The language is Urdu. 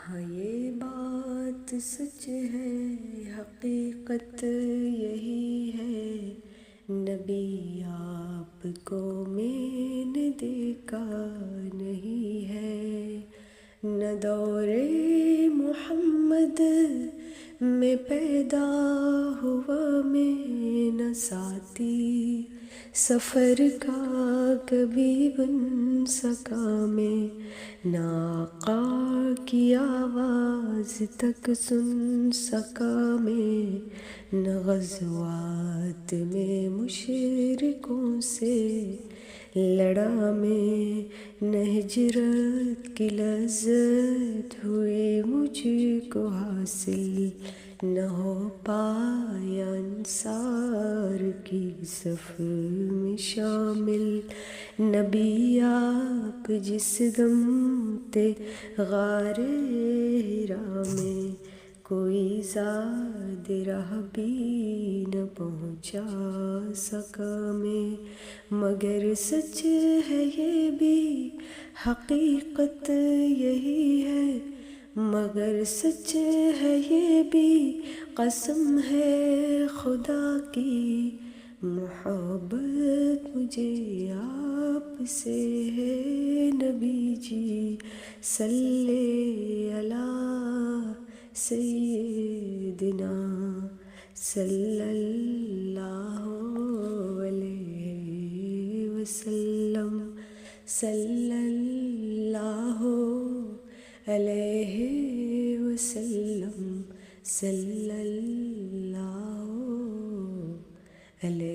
ہاں یہ بات سچ ہے، حقیقت یہی ہے، نبی آپ کو میں نے دیکھا نہیں ہے، نہ دور محمد میں پیدا ہوا میں، نہ ساتھی سفر کا کبھی بن سکا میں، نہ آقا کی آواز تک سن سکا میں، نہ غزوات میں مشرکوں سے لڑا میں، نہ ہجرت کی لذت ہوئی مجھ کو حاصل، نہ ہو پایا انصار کی صف میں شامل، نبی آپ جس دم تھے غار حرا میں، کوئی زاد راہ بھی نہ پہنچا سکا میں، مگر سچ ہے یہ بھی حقیقت یہی ہے، مگر سچ ہے یہ بھی قسم ہے خدا کی، محبت مجھے آپ سے ہے نبی جی، صلی علی سیدنا صلی اللہ علیہ وسلم، صلی اللہ علیہ وسلم، صلی اللہ علیہ